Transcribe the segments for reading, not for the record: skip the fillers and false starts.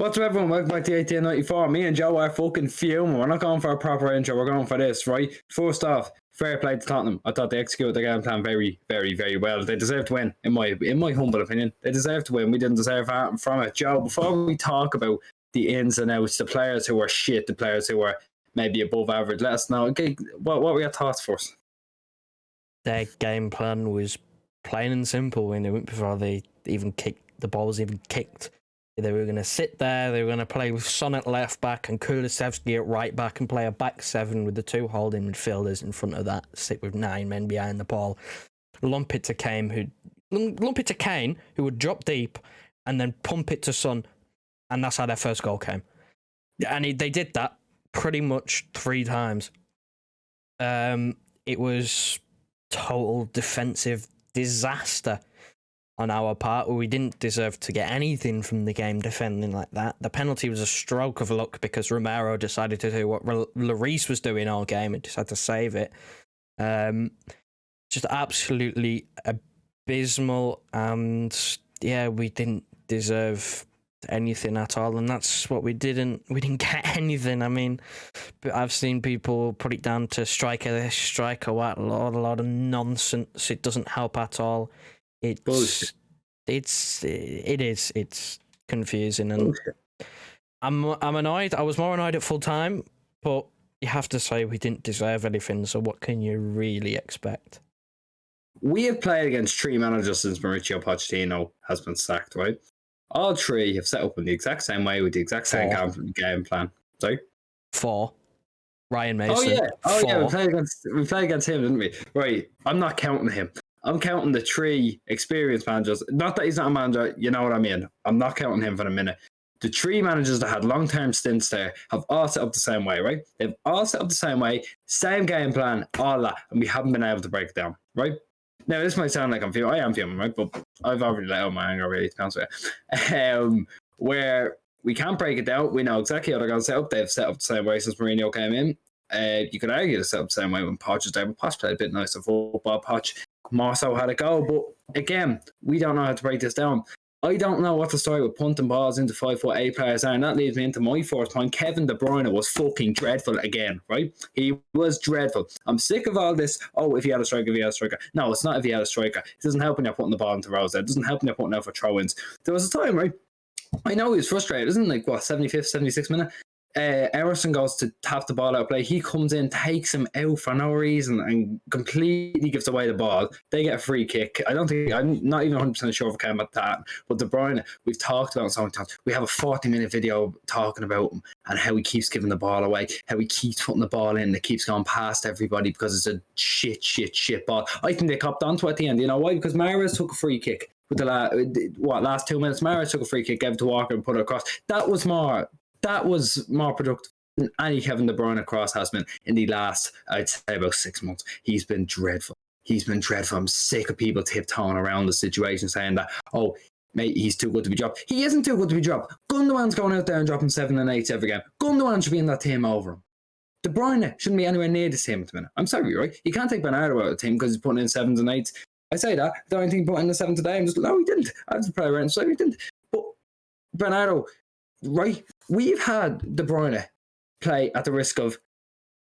What's up, everyone? Welcome back to 1894. Me and Joe are fucking fuming. We're not going for a proper intro. We're going for this, right? First off, fair play to Tottenham. I thought they executed their game plan very, very, very well. They deserve to win, in my humble opinion. They deserve to win. We didn't deserve from it. Joe, before we talk about the ins and outs, the players who are shit, the players who are maybe above average, let us know. Okay, what were your thoughts first? Their game plan was plain and simple when they went before they even kicked, the ball was even kicked. They were going to sit there, they were going to play with Son at left back and Kulusevski at right back and play a back seven with the two holding midfielders in front of that, sit with 9 men behind the ball. Lump it to Kane, who would drop deep and then pump it to Son, and that's how their first goal came. And they did that pretty much 3 times. It was total defensive disaster on our part. We didn't deserve to get anything from the game defending like that. The penalty was a stroke of luck because Romero decided to do what Lloris was doing all game and decided to save it. Just absolutely abysmal, and yeah, we didn't deserve anything at all, and that's what we didn't get anything. I mean, but I've seen people put it down to striker this, striker that, a lot of nonsense. It doesn't help at all. It's confusing, and I'm annoyed. I was more annoyed at full time, but you have to say we didn't deserve anything, so what can you really expect? We have played against 3 managers since Mauricio Pochettino has been sacked, right? All 3 have set up in the exact same way with the exact same game plan. Sorry? 4. Ryan Mason. Yeah. We played against him, didn't we? Right. I'm not counting him. I'm counting the 3 experienced managers. Not that he's not a manager, you know what I mean. I'm not counting him for a minute. The 3 managers that had long-term stints there have all set up the same way, right? They've all set up the same way, same game plan, all that, and we haven't been able to break it down, right? Now, this might sound like I'm fuming. I am fuming, right? But I've already let out my anger, really, to be honest with you. Where we can't break it down. We know exactly how they're going to set up. They've set up the same way since Mourinho came in. You could argue they set up the same way when Poch was there, but Poch played a bit nicer football. Poch more so had a go. But again, we don't know how to break this down. I don't know what the story with punting balls into 5'8" players are, and that leads me into my first point. Kevin De Bruyne was fucking dreadful again, right? He was dreadful. I'm sick of all this, if he had a striker, No, it's not if he had a striker. It doesn't help when you're putting the ball into rows there. It doesn't help when you're putting out for throw-ins. There was a time, right? I know he was frustrated, isn't it? 75th, 76th minute? Emerson goes to tap the ball out play. He comes in, takes him out for no reason, and completely gives away the ball. They get a free kick. I'm not even 100% sure if it came at that. But De Bruyne, we've talked about him so many times. We have a 40-minute video talking about him and how he keeps giving the ball away, how he keeps putting the ball in, that keeps going past everybody because it's a shit ball. I think they copped onto it at the end. You know why? Because Mahrez took a free kick with the last 2 minutes. Mahrez took a free kick, gave it to Walker, and put it across. That was more productive than any Kevin De Bruyne cross has been in the last, I'd say, about 6 months. He's been dreadful. I'm sick of people tiptoeing around the situation saying that, mate, he's too good to be dropped. He isn't too good to be dropped. Gundogan's going out there and dropping 7 and 8 every game. Gundogan should be in that team over him. De Bruyne shouldn't be anywhere near this team at the minute. I'm sorry, right? You can't take Bernardo out of the team because he's putting in 7s and 8s. I say that. The only thing he put in the 7 today, I'm just, no, he didn't. I had to play around, so he didn't. But Bernardo, right, we've had De Bruyne play at the risk of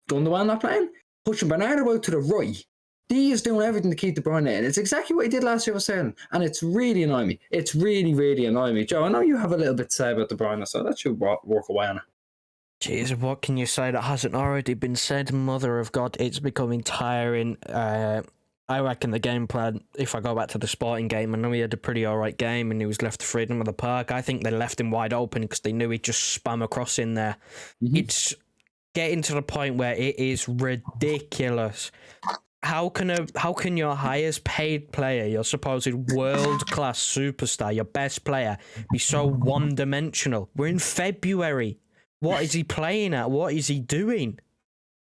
Gundogan not playing, pushing Bernardo out to the right. He is doing everything to keep De Bruyne in. It's exactly what he did last year with Sterling, and it's really annoying me. It's really, really annoying me. Joe, I know you have a little bit to say about De Bruyne, so that should work away on it. Jeez, what can you say that hasn't already been said? Mother of God, it's becoming tiring. I reckon the game plan, if I go back to the Sporting game, I know he had a pretty alright game and he was left to freedom of the park. I think they left him wide open because they knew he'd just spam a cross in there. Mm-hmm. It's getting to the point where it is ridiculous. How can your highest paid player, your supposed world-class superstar, your best player, be so one-dimensional? We're in February. What is he playing at? What is he doing?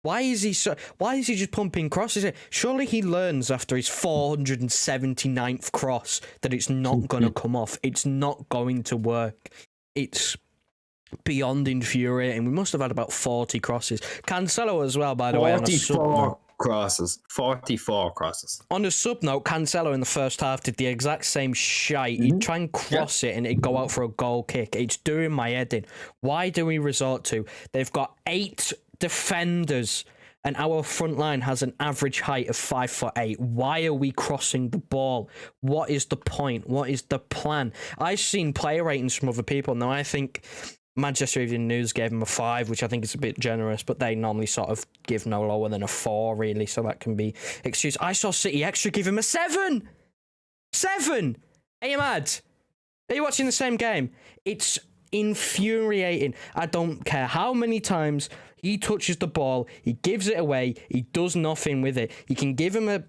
Why is he just pumping crosses? Surely he learns after his 479th cross that it's not going to come off. It's not going to work. It's beyond infuriating. We must have had about 40 crosses. Cancelo as well, by the way. On a crosses. 44 crosses. On a sub note, Cancelo in the first half did the exact same shite. He'd try and cross it and it'd go out for a goal kick. It's doing my head in. Why do we resort to? They've got 8 defenders and our front line has an average height of 5'8". Why are we crossing the ball? What is the point? What is the plan? I've seen player ratings from other people. Now, I think Manchester Evening News gave him a 5, which I think is a bit generous, but they normally sort of give no lower than a 4, really, so that can be excused. I saw City Extra give him a 7! 7! Are you mad? Are you watching the same game? It's infuriating. I don't care how many times he touches the ball, he gives it away, he does nothing with it. You can give him the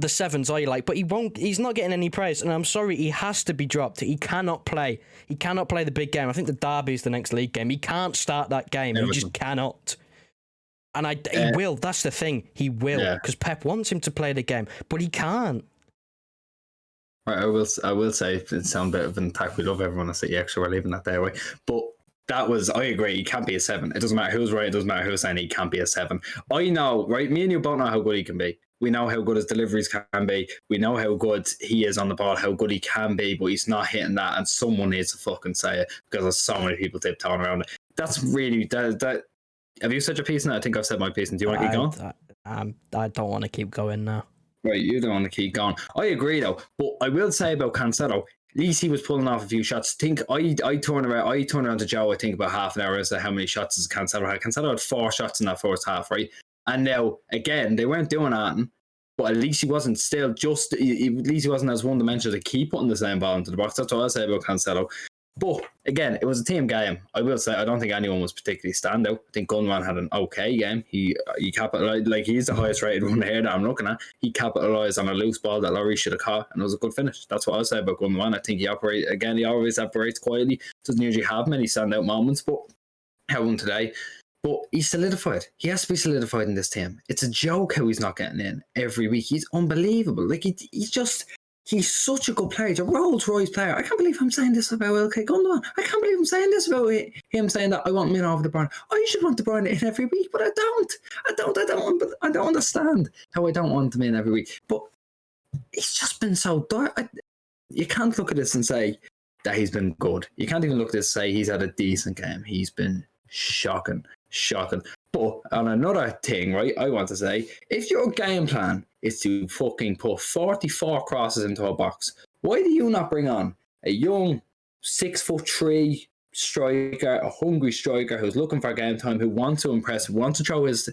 7s all you like, but he's not getting any praise, and I'm sorry, he has to be dropped. He cannot play the big game. I think the derby is the next league game. He can't start that game. He just cannot. And he will. That's the thing. He will, because Pep wants him to play the game, but he can't. Right, I will say, it sounds a bit of an attack. We love everyone to say Extra. We're leaving that there way, but I agree, he can't be a 7. It doesn't matter who's right, it doesn't matter who's saying he can't be a 7. I know, right? Me and you both know how good he can be. We know how good his deliveries can be. We know how good he is on the ball, how good he can be, but he's not hitting that, and someone needs to fucking say it, because there's so many people tiptoeing around it. That's really... that. Have you said your piece now? I think I've said my piece, and do you want to keep going? I don't want to keep going now. Right, you don't want to keep going. I agree, though, but I will say about Cancelo, at least he was pulling off a few shots. I turned around to Joe, I think, about half an hour as to how many shots does Cancelo had. Cancelo had 4 shots in that first half, right? And now, again, they weren't doing that, but at least he wasn't still just... At least he wasn't as one-dimensional to keep putting the same ball into the box. That's what I'll say about Cancelo. But, again, it was a team game. I will say, I don't think anyone was particularly standout. I think Gundogan had an okay game. He capitalized, like, he's the highest rated one here that I'm looking at. He capitalised on a loose ball that Laurie should have caught, and it was a good finish. That's what I'll say about Gundogan. I think he always operates quietly. Doesn't usually have many standout moments, but had one today. But he's solidified. He has to be solidified in this team. It's a joke how he's not getting in every week. He's unbelievable. Like, he's such a good player. He's a Rolls Royce player. I can't believe I'm saying this about LK Gundogan. I can't believe I'm saying this about him saying that I want him in over De Bruyne. I should want De Bruyne in every week, but I don't. I don't understand how I don't want him in every week. But it's just been so dark. You can't look at this and say that he's been good. You can't even look at this and say he's had a decent game. He's been shocking. But on another thing, right, I want to say, if your game plan is to fucking put 44 crosses into a box, why do you not bring on a young 6'3" striker, a hungry striker who's looking for game time, who wants to impress, who wants to throw his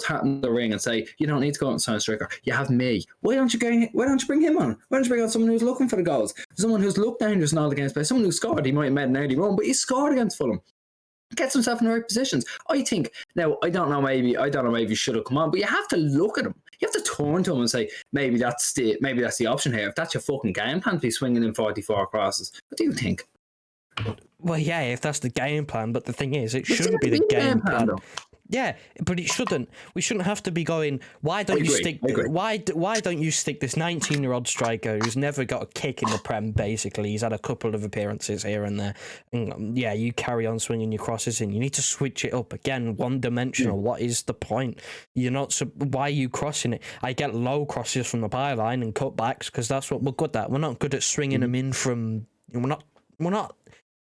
hat in the ring and say, you don't need to go out and sign a striker. You have me. Why don't you bring him on? Why don't you bring on someone who's looking for the goals? Someone who's looked dangerous in all the games, but someone who scored. He might have made an early run, but he scored against Fulham. Gets himself in the right positions. I think now. I don't know. Maybe he should have come on, but you have to look at him. You have to turn to him and say, maybe that's the option here. If that's your fucking game plan to be swinging in 44 crosses, what do you think? Well, yeah, if that's the game plan, but the thing is, it shouldn't be the game plan. Yeah, but it shouldn't. We shouldn't have to be going, why don't you stick this 19-year-old striker who's never got a kick in the Prem, basically. He's had a couple of appearances here and there. And, yeah, you carry on swinging your crosses in. You need to switch it up. Again, one-dimensional. What is the point? Why are you crossing it? I get low crosses from the byline and cutbacks because that's what we're good at. We're not good at swinging them in from...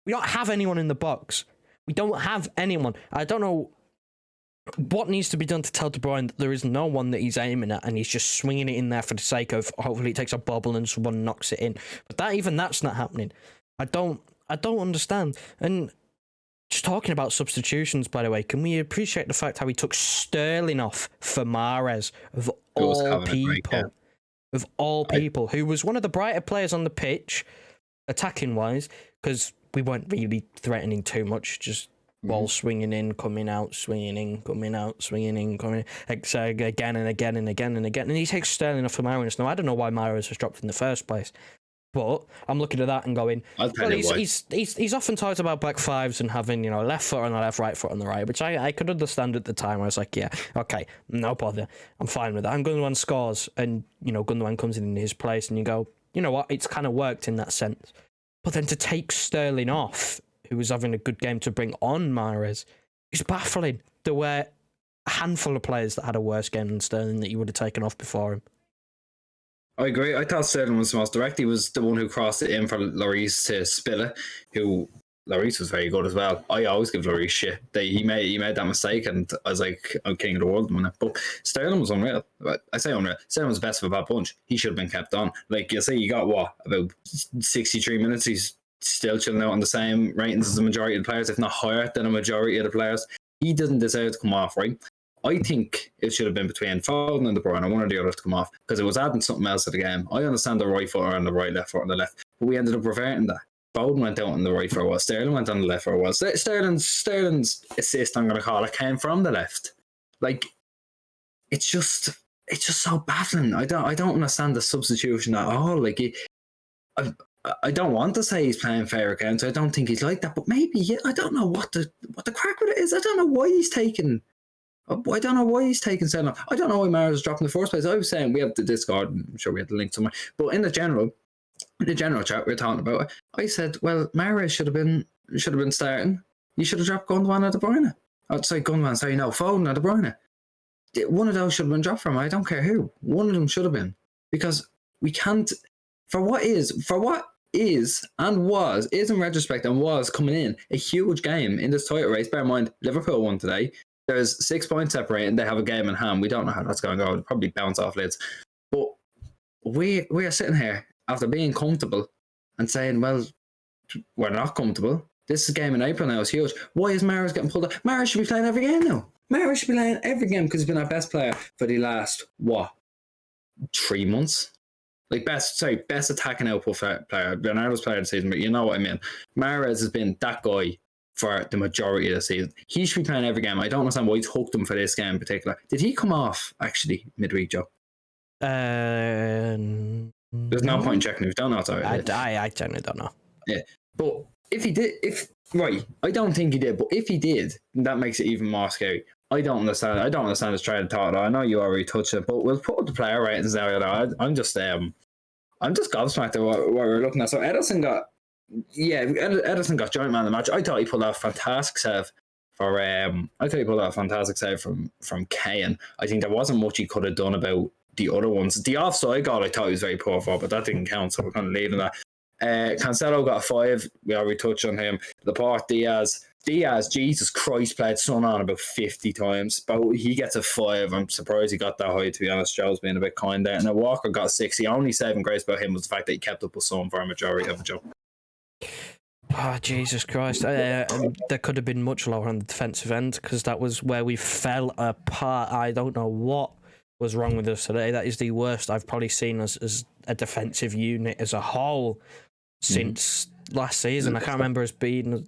We don't have anyone in the box. We don't have anyone. I don't know what needs to be done to tell De Bruyne that there is no one that he's aiming at and he's just swinging it in there for the sake of hopefully it takes a bobble and someone knocks it in. But that's not happening. I don't understand. And just talking about substitutions, by the way, can we appreciate the fact how he took Sterling off for Mahrez of all people? Of all people, who was one of the brighter players on the pitch, attacking wise, because we weren't really threatening too much, just ball swinging in, coming out, swinging in, coming out, swinging in, coming in, again and again and again and again. And he takes Sterling off for Mahrez. Now, I don't know why Mahrez was dropped in the first place, but I'm looking at that and going, well, he's often talked about back fives and having, left foot on the left, right foot on the right, which I could understand at the time. I was like, yeah, okay, no bother. I'm fine with that. And Gundogan scores and, Gundogan comes in his place and you go, you know what, it's kind of worked in that sense. But then to take Sterling off, who was having a good game, to bring on Mahrez, is baffling. The way a handful of players that had a worse game than Sterling that you would have taken off before him. I agree. I thought Sterling was the most direct. He was the one who crossed it in for Lloris to spill it, who Lloris was very good as well. I always give Lloris shit. He made that mistake, and I was like, I'm king of the world. But Sterling was unreal. I say unreal. Sterling was best of a bad bunch. He should have been kept on. Like, you say, he got what, about 63 minutes. He's still chilling out on the same ratings as the majority of the players, if not higher than a majority of the players. He doesn't deserve to come off, right? I think it should have been between Foden and De Bruyne, one or the other to come off, because it was adding something else to the game. I understand the right foot on the right, left foot on the left, but we ended up reverting that. Foden went out on the right for a while. Sterling went on the left for a while. Sterling's assist, I'm going to call it, came from the left. Like, it's just so baffling. I don't understand the substitution at all. Like, I don't want to say he's playing fair accounts. I don't think he's like that, but maybe, yeah, I don't know what the crack with it is. I don't know why he's taking Sterling. I don't know why Mahrez was dropped in the first place. I was saying, we have the Discord, I'm sure we had the link somewhere, but in the general chat we were talking about it, I said, well, Mahrez should have been starting. You should have dropped Gundogan or De Bruyne. I'd say Gundogan, sorry, no, Foden or De Bruyne. One of those should have been dropped from him. I don't care who. One of them should have been, because we can't, for what is and was in retrospect and was coming in a huge game in this title race. Bear in mind, Liverpool won today. There's 6 points separating. They have a game in hand. We don't know how that's going to go. It'll probably bounce off lids. But we are sitting here after being comfortable and saying, well, we're not comfortable. This is a game in April now. It's huge. Why is Mahrez getting pulled out? Mahrez should be playing every game now. Mahrez should be playing every game because he's been our best player for the last, 3 months? Like, best attacking output player. Bernardo's player of the season, but you know what I mean. Mahrez has been that guy for the majority of the season. He should be playing every game. I don't understand why he's hooked him for this game in particular. Did he come off, actually, midweek, Joe? There's no point in checking if you don't know. I generally don't know. Yeah. But if he did, I don't think he did, but if he did, that makes it even more scary. I don't understand his train of thought. I know you already touched it, but we'll put up the player ratings now. I'm just gobsmacked at what we're looking at. So Ederson got joint man of the match. I thought he pulled off a fantastic save from Kane. I think there wasn't much he could have done about the other ones. The offside goal I thought he was very poor for, but that didn't count, so we're kind of leaving that. Cancelo got a 5. We already touched on him. Laporte, Diaz, Jesus Christ, played Son on about 50 times, but he gets a 5. I'm surprised he got that high, to be honest. Joe's being a bit kind there. And then Walker got 6. The only saving grace about him was the fact that he kept up with Son for a majority of the job. Oh, Jesus Christ. There could have been much lower on the defensive end, because that was where we fell apart. I don't know what was wrong with us today. That is the worst I've probably seen as a defensive unit as a whole since last season. I can't remember us being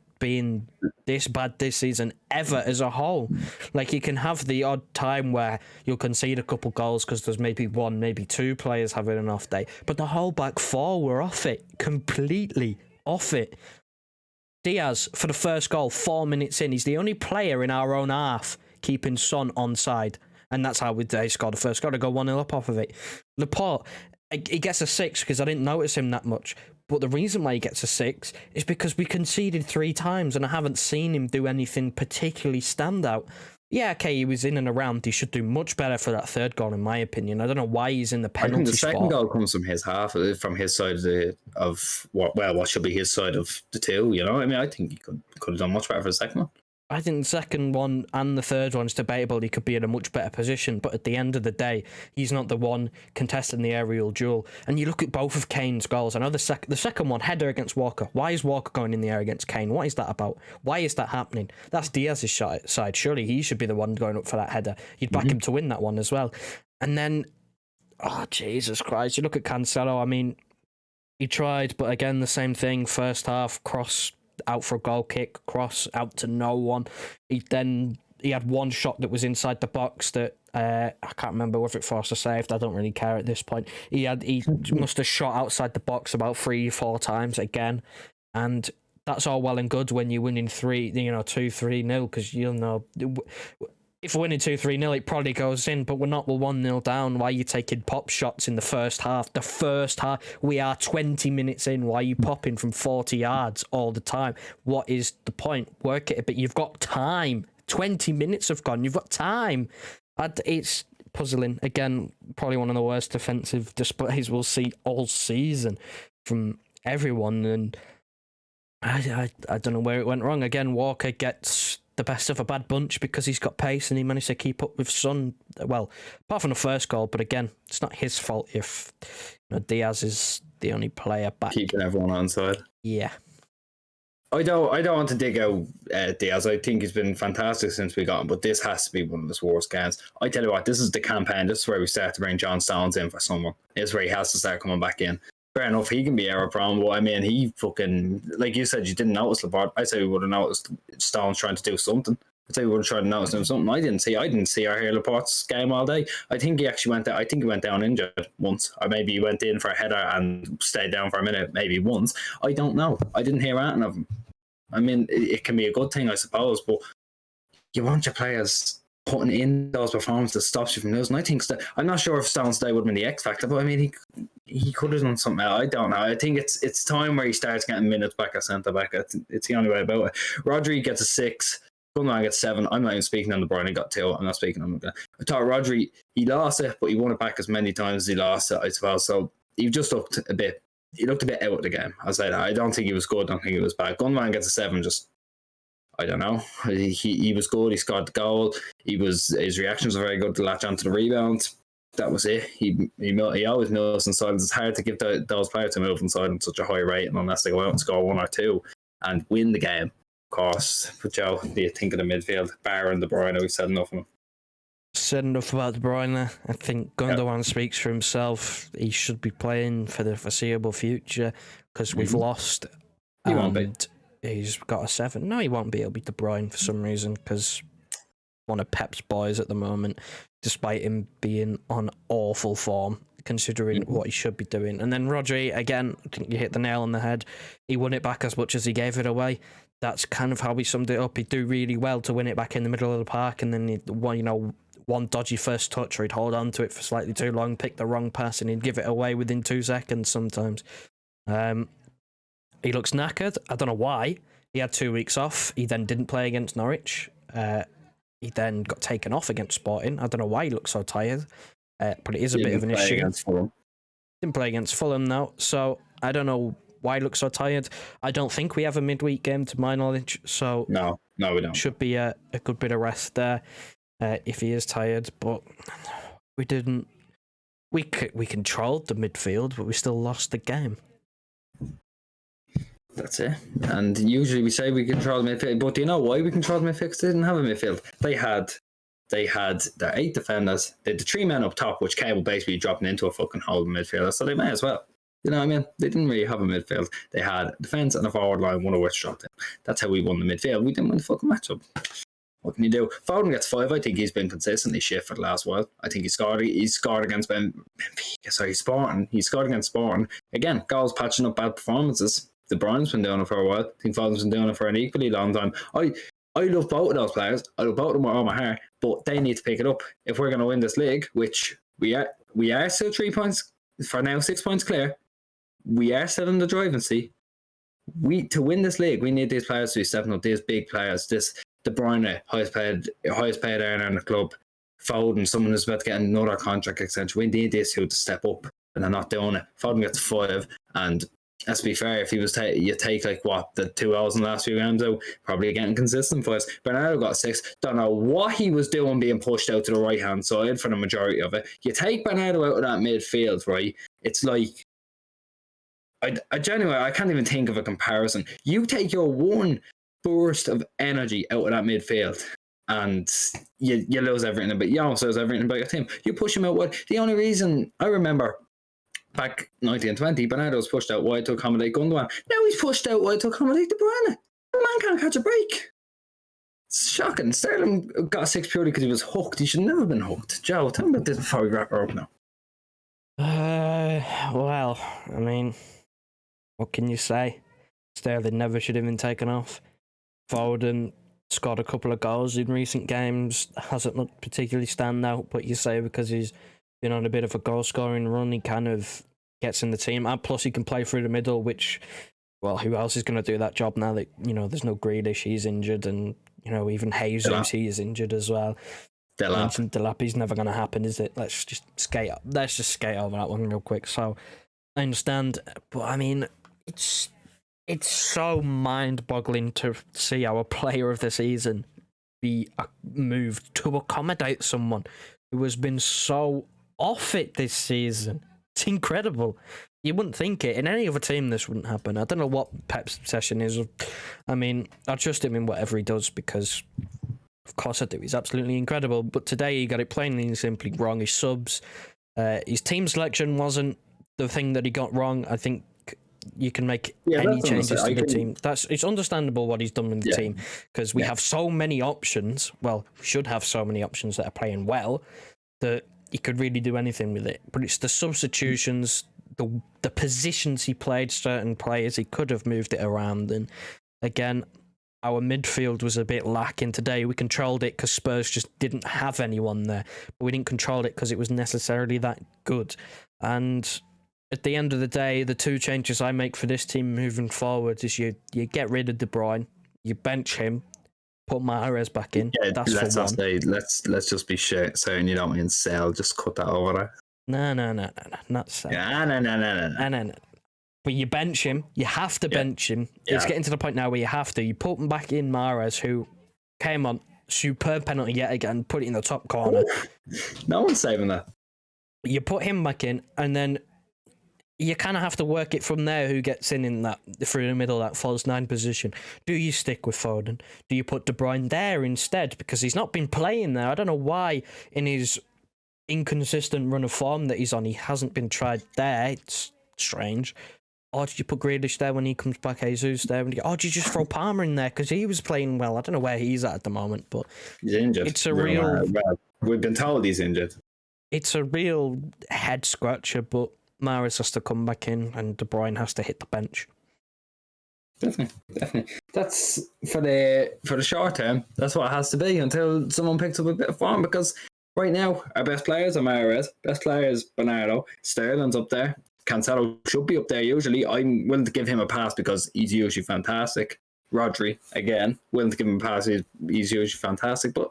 this bad this season ever as a whole. Like, you can have the odd time where you'll concede a couple goals because there's maybe one, maybe two players having an off day, but the whole back four were off it, completely off it. Diaz, for the first goal, 4 minutes in, he's the only player in our own half keeping Son onside, and that's how they scored the first goal to go 1-0 up off of it. Laporte, he gets a 6 because I didn't notice him that much. But the reason why he gets a 6 is because we conceded 3 times and I haven't seen him do anything particularly standout. Yeah, okay, he was in and around. He should do much better for that third goal, in my opinion. I don't know why he's in the penalty spot. I think the second goal comes from his half, from his side of what should be his side of the two. You know, I mean, I think he could have done much better for the second one. I think the second one and the third one's debatable. He could be in a much better position, but at the end of the day, he's not the one contesting the aerial duel. And you look at both of Kane's goals. I know the second one, header against Walker. Why is Walker going in the air against Kane? What is that about? Why is that happening? That's Diaz's side. Surely he should be the one going up for that header. You'd back him to win that one as well. And then, oh, Jesus Christ, you look at Cancelo. I mean, he tried, but again, the same thing. First half, cross out for a goal kick, cross out to no one. He had one shot that was inside the box that I can't remember whether it forced or saved. I don't really care at this point. He must have shot outside the box about 3-4 times again, and that's all well and good when you're winning 2-3-0, because you'll know if we're winning 2-3-0, it probably goes in, but we're 1-0 down. Why are you taking pop shots in the first half? The first half, we are 20 minutes in. Why are you popping from 40 yards all the time? What is the point? Work it a bit. You've got time 20 minutes have gone. You've got time. It's puzzling. Again, probably one of the worst defensive displays we'll see all season from everyone. And I don't know where it went wrong. Again, Walker gets the best of a bad bunch because he's got pace and he managed to keep up with Son. Well, apart from the first goal, but again, it's not his fault if Diaz is the only player back. Keeping everyone on side. Yeah. I don't want to dig out Diaz. I think he's been fantastic since we got him, but this has to be one of his worst games. I tell you what, this is the campaign. This is where we start to bring John Stones in for someone. This is where he has to start coming back in. Fair enough, he can be error prone, but I mean, he fucking, like you said, you didn't notice Laporte. I say we would have noticed Stones trying to do something. I'd say we would have tried to notice him something. I didn't see or hear Laporte's game all day. I think he actually went down. I think he went down injured once, or maybe he went in for a header and stayed down for a minute, maybe once. I don't know. I didn't hear anything of him. I mean, it can be a good thing, I suppose, but you want your players putting in those performances that stops you from losing. I think I'm not sure if Stones today would have been the X factor, but I mean, he could have done something else. I don't know. I think it's time where he starts getting minutes back at centre back. It's the only way about it. Rodri gets a 6. Gundogan gets 7. I'm not even speaking on the Bruyne. He got 2. I'm not speaking on him. I thought Rodri, he lost it, but he won it back as many times as he lost it, I suppose. So he just looked a bit. He looked a bit out of the game. I'll say that. I don't think he was good. I don't think he was bad. Gundogan gets a 7. Just, I don't know. He was good. He scored the goal. His reactions were very good to latch onto the rebound. That was it. He always moves inside. It's hard to give those players to move inside at such a high rate unless they go out and score 1 or 2 and win the game. Of course. But Joe, what do you think of the midfield? Barron, De Bruyne, we've said enough of them. Said enough about De Bruyne. I think Gundogan speaks for himself. He should be playing for the foreseeable future because we've lost. He won't be. He's got a 7. No, he won't be. It'll be De Bruyne for some reason because one of Pep's boys at the moment, despite him being on awful form, considering what he should be doing. And then Rodri, again, I think you hit the nail on the head. He won it back as much as he gave it away. That's kind of how we summed it up. He'd do really well to win it back in the middle of the park, and then one dodgy first touch, or he'd hold on to it for slightly too long, pick the wrong pass, and he'd give it away within 2 seconds sometimes. He looks knackered. I don't know why. He had 2 weeks off. He then didn't play against Norwich. He then got taken off against Sporting. I don't know why he looks so tired, but it is a bit of an issue. Didn't play against Fulham now, so I don't know why he looks so tired. I don't think we have a midweek game to my knowledge, so no, we don't. Should be a good bit of rest there if he is tired, but we didn't. We controlled the midfield, but we still lost the game. That's it. And usually we say we control the midfield, but do you know why we control the midfield? Because they didn't have a midfield. They had their 8 defenders. They had the 3 men up top, which Cable basically dropping into a fucking hole in midfield. So they may as well. You know what I mean? They didn't really have a midfield. They had a defence and a forward line, one of which dropped in. That's how we won the midfield. We didn't win the fucking matchup. What can you do? Foden gets 5. I think he's been consistently shit for the last while. I think he scored against Sporting. He scored against Sporting. Again, goals patching up bad performances. De Bruyne's been doing it for a while. I think Foden's been doing it for an equally long time. I love both of those players. I love both of them with all my heart, but they need to pick it up if we're going to win this league, which we are still 3 points for now, 6 points clear. We are still in the driving seat. To win this league, we need these players to be stepping up. These big players. This De Bruyne, highest paid earner in the club. Foden, someone who's about to get another contract extension. We need these two to step up, and they're not doing it. Foden gets 5, and let's be fair, if he was you take like the 2 goals in the last few games out, probably getting consistent for us. Bernardo got 6. Don't know what he was doing being pushed out to the right hand side for the majority of it. You take Bernardo out of that midfield, right? It's like I genuinely I can't even think of a comparison. You take your one burst of energy out of that midfield and you lose everything, but you also lose everything about your team. You push him out wide. The only reason I remember back 1920, Bernardo was pushed out wide to accommodate Gundogan. Now he's pushed out wide to accommodate De Bruyne. The man can't catch a break. It's shocking. Sterling got 6 purely because he was hooked. He should never have been hooked. Joe, tell me about this before we wrap her up now. Well, I mean, what can you say? Sterling never should have been taken off. Foden scored a couple of goals in recent games. Hasn't looked particularly stand out, but you say because he's been on a bit of a goal scoring run, he kind of gets in the team, and plus he can play through the middle, which, well, who else is going to do that job now that there's no Grealish, he's injured, and You know, even Jesus, he is injured as well. Delap, he's never going to happen, is it? Let's just skate over that one real quick. So I understand, but I mean, it's so mind-boggling to see our player of the season be moved to accommodate someone who has been so off it this season. It's incredible. You wouldn't think it. In any other team, this wouldn't happen. I don't know what Pep's obsession is. I mean, I trust him in whatever he does because, of course I do. He's absolutely incredible. But today he got it plainly and simply wrong. His subs, his team selection wasn't the thing that he got wrong. I think you can make any changes to the team. It's understandable what he's done with the team because we have so many options. Well, we should have so many options that are playing well that he could really do anything with it. But it's the substitutions, the positions he played, certain players, he could have moved it around. And again, our midfield was a bit lacking today. We controlled it because Spurs just didn't have anyone there. But we didn't control it because it was necessarily that good. And at the end of the day, the two changes I make for this team moving forward is you get rid of De Bruyne, you bench him, put Mahrez back in. Yeah, let's just be saying you don't mean sell. Just cut that over there. No, not sell. No. But you bench him. You have to bench him. Yeah. It's getting to the point now where you have to. You put him back in Mahrez, who came on, superb penalty yet again, put it in the top corner. No one's saving that. You put him back in, and then you kind of have to work it from there. Who gets in that through the middle, that false 9 position? Do you stick with Foden? Do you put De Bruyne there instead because he's not been playing there? I don't know why in his inconsistent run of form that he's on, he hasn't been tried there. It's strange. Or did you put Grealish there when he comes back? Jesus there? Or did you just throw Palmer in there because he was playing well? I don't know where he's at the moment, but he's injured. It's a real. We've been told he's injured. It's a real head scratcher, but Mahrez has to come back in and De Bruyne has to hit the bench. Definitely. That's for the short term. That's what it has to be until someone picks up a bit of form. Because right now, our best players are Mahrez, best players Bernardo, Sterling's up there. Cancelo should be up there usually. I'm willing to give him a pass because he's usually fantastic. Rodri, again, willing to give him a pass. He's usually fantastic. But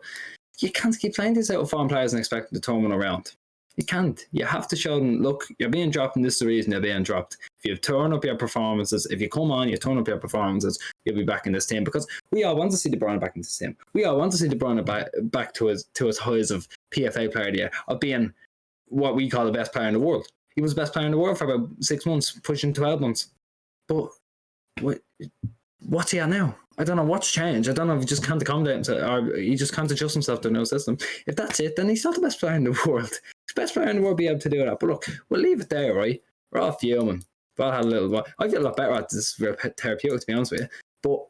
you can't keep playing these out of form players and expect them to turn one around. You can't. You have to show them, look, you're being dropped and this is the reason you're being dropped. If you turn up your performances, if you come on, you turn up your performances, you'll be back in this team. Because we all want to see De Bruyne back in this team. We all want to see De Bruyne back to his highs of PFA player of the year, of being what we call the best player in the world. He was the best player in the world for about 6 months, pushing 12 months. But what's he at now? I don't know what's changed. I don't know if he just can't accommodate himself or he just can't adjust himself to a new system. If that's it, then he's not the best player in the world. He's the best player in the world be able to do that. But look, we'll leave it there, right? We're all fuming. We've all had a little while. I feel a lot better at this therapeutic, to be honest with you. But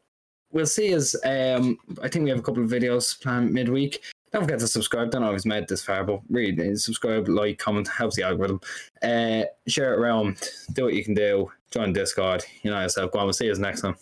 we'll see as I think we have a couple of videos planned midweek. Don't forget to subscribe. Don't know if he's made this far, but really subscribe, like, comment, helps the algorithm. Share it around. Do what you can do. Join Discord. You know yourself. Go on. We'll see you next time.